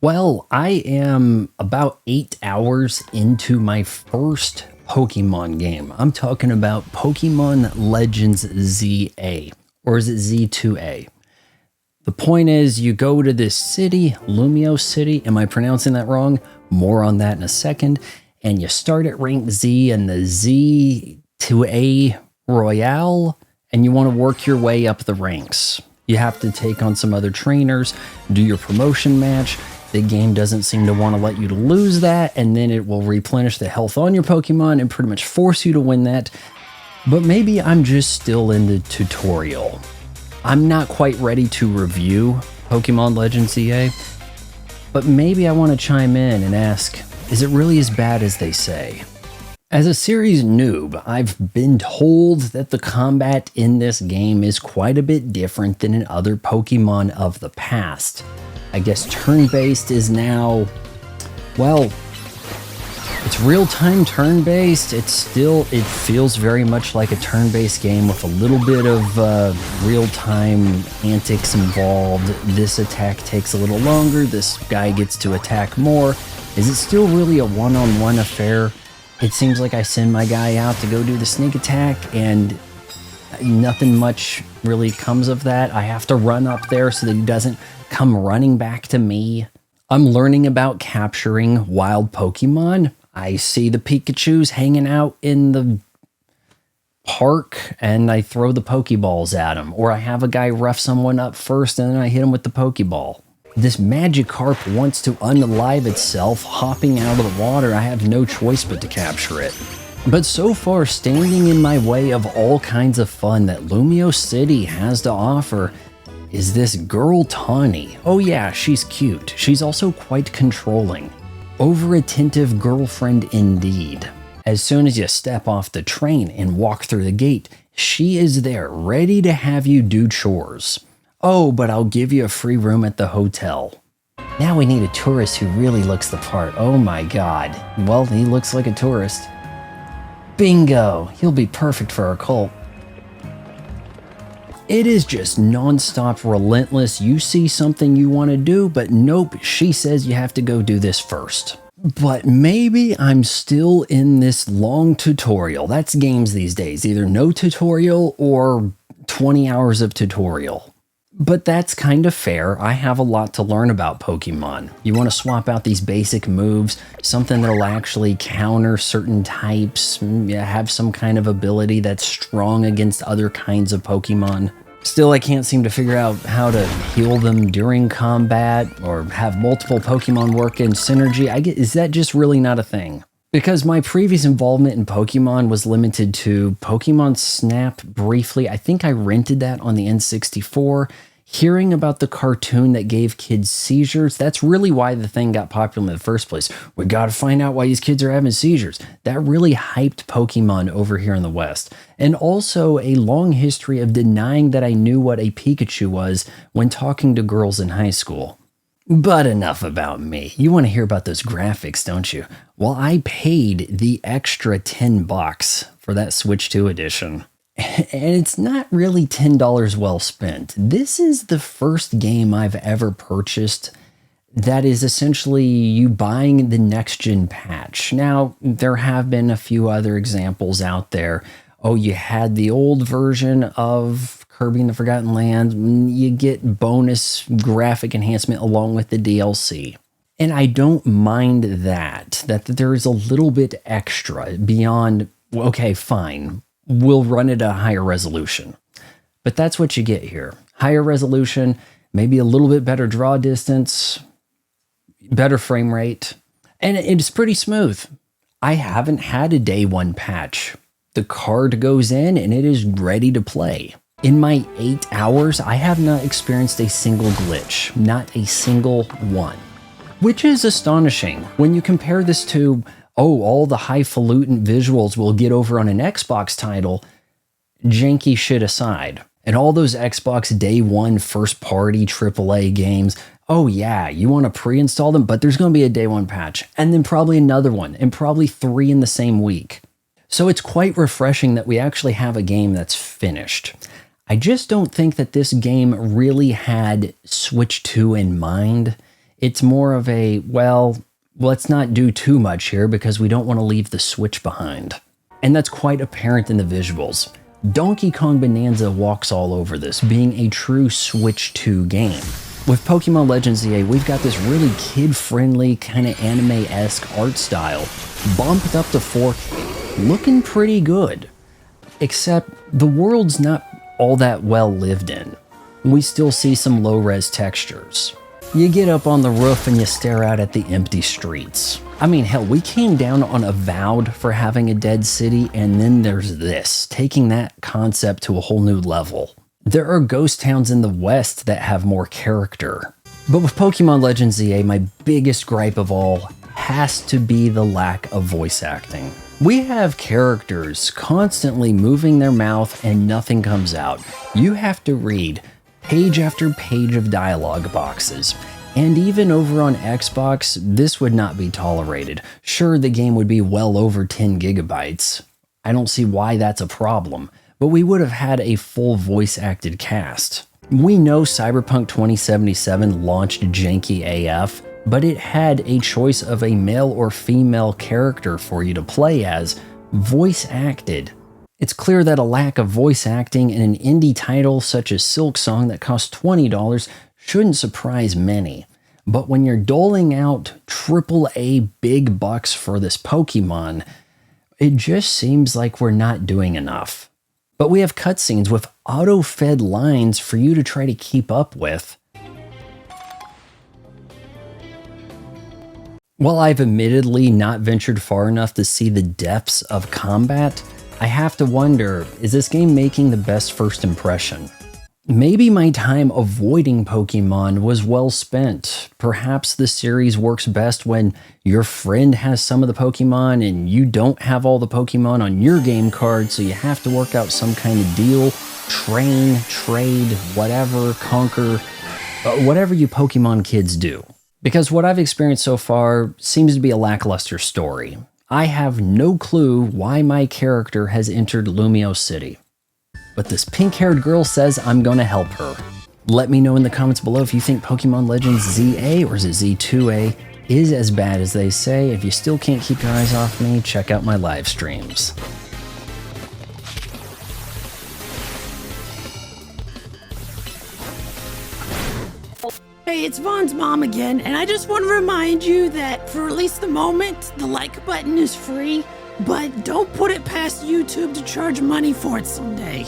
Well, I am about 8 hours into my first Pokemon game. I'm talking about Pokemon Legends ZA, or is it Z2A? The point is, you go to this city, Lumio City. Am I pronouncing that wrong? More on that in a second. And you start at rank Z in the Z2A Royale, and you want to work your way up the ranks. You have to take on some other trainers, do your promotion match. The game doesn't seem to want to let you lose that, and then it will replenish the health on your Pokemon and pretty much force you to win that. But maybe I'm just still in the tutorial. I'm not quite ready to review Pokemon Legends ZA, but maybe I want to chime in and ask, is it really as bad as they say? As a series noob, I've been told that the combat in this game is quite a bit different than in other Pokemon of the past. I guess turn-based is now, well, it's real-time turn-based. It feels very much like a turn-based game with a little bit of real-time antics involved. This attack takes a little longer. This guy gets to attack more. Is it still really a one-on-one affair? It seems like I send my guy out to go do the sneak attack and nothing much really comes of that. I have to run up there so that he doesn't come running back to me. I'm learning about capturing wild Pokemon. I see the Pikachus hanging out in the park and I throw the Pokeballs at them. Or I have a guy rough someone up first and then I hit him with the Pokeball. This Magikarp wants to unalive itself, hopping out of the water. I have no choice but to capture it. But so far, standing in my way of all kinds of fun that Lumio City has to offer is this girl Tawny. Oh yeah, she's cute. She's also quite controlling. Over-attentive girlfriend indeed. As soon as you step off the train and walk through the gate, she is there, ready to have you do chores. Oh, but I'll give you a free room at the hotel. Now we need a tourist who really looks the part. Oh my god. Well, he looks like a tourist. Bingo! He'll be perfect for our cult. It is just non-stop relentless. You see something you want to do, but nope, she says you have to go do this first. But maybe I'm still in this long tutorial. That's games these days. Either no tutorial or 20 hours of tutorial. But that's kind of fair. I have a lot to learn about Pokemon. You want to swap out these basic moves, something that'll actually counter certain types, have some kind of ability that's strong against other kinds of Pokemon. Still, I can't seem to figure out how to heal them during combat or have multiple Pokemon work in synergy. Is that just really not a thing? Because my previous involvement in Pokemon was limited to Pokemon Snap briefly. I think I rented that on the N64. Hearing about the cartoon that gave kids seizures, that's really why the thing got popular in the first place. We gotta find out why these kids are having seizures. That really hyped Pokemon over here in the West. And also a long history of denying that I knew what a Pikachu was when talking to girls in high school. But enough about me. You want to hear about those graphics, don't you? Well, I paid the extra $10 for that Switch 2 edition. And it's not really $10 well spent. This is the first game I've ever purchased that is essentially you buying the next-gen patch. Now, there have been a few other examples out there. Oh, you had the old version of Kirby and the Forgotten Land, you get bonus graphic enhancement along with the DLC. And I don't mind that there is a little bit extra beyond, okay, fine, we'll run it at a higher resolution. But that's what you get here. Higher resolution, maybe a little bit better draw distance, better frame rate, and it's pretty smooth. I haven't had a day one patch. The card goes in and it is ready to play. In my 8 hours, I have not experienced a single glitch, not a single one. Which is astonishing when you compare this to, oh, all the highfalutin visuals we'll get over on an Xbox title, janky shit aside. And all those Xbox day one first party AAA games, oh yeah, you want to pre-install them, but there's going to be a day one patch, and then probably another one, and probably 3 in the same week. So it's quite refreshing that we actually have a game that's finished. I just don't think that this game really had Switch 2 in mind. It's more of a, well, let's not do too much here because we don't want to leave the Switch behind. And that's quite apparent in the visuals. Donkey Kong Bonanza walks all over this, being a true Switch 2 game. With Pokemon Legends ZA, we've got this really kid-friendly, kind of anime-esque art style, bumped up to 4K, looking pretty good. Except the world's not all that well lived in. We still see some low-res textures. You get up on the roof and you stare out at the empty streets. I mean, hell, we came down on Avowed for having a dead city, and then there's this, taking that concept to a whole new level. There are ghost towns in the West that have more character. But with Pokemon Legends ZA, my biggest gripe of all has to be the lack of voice acting. We have characters constantly moving their mouth and nothing comes out. You have to read page after page of dialogue boxes. And even over on Xbox, this would not be tolerated. Sure, the game would be well over 10 gigabytes. I don't see why that's a problem, but we would have had a full voice-acted cast. We know Cyberpunk 2077 launched janky AF, but it had a choice of a male or female character for you to play as, voice-acted. It's clear that a lack of voice acting in an indie title such as Silksong that costs $20 shouldn't surprise many. But when you're doling out AAA big bucks for this Pokemon, it just seems like we're not doing enough. But we have cutscenes with auto-fed lines for you to try to keep up with. While I've admittedly not ventured far enough to see the depths of combat, I have to wonder, is this game making the best first impression? Maybe my time avoiding Pokemon was well spent. Perhaps the series works best when your friend has some of the Pokemon and you don't have all the Pokemon on your game card, so you have to work out some kind of deal, train, trade, whatever, conquer, whatever you Pokemon kids do. Because what I've experienced so far seems to be a lackluster story. I have no clue why my character has entered Lumio City. But this pink-haired girl says I'm gonna help her. Let me know in the comments below if you think Pokemon Legends ZA, or is it Z2A, is as bad as they say. If you still can't keep your eyes off me, check out my live streams. Hey, it's Vaughn's mom again, and I just want to remind you that for at least the moment, the like button is free, but don't put it past YouTube to charge money for it someday.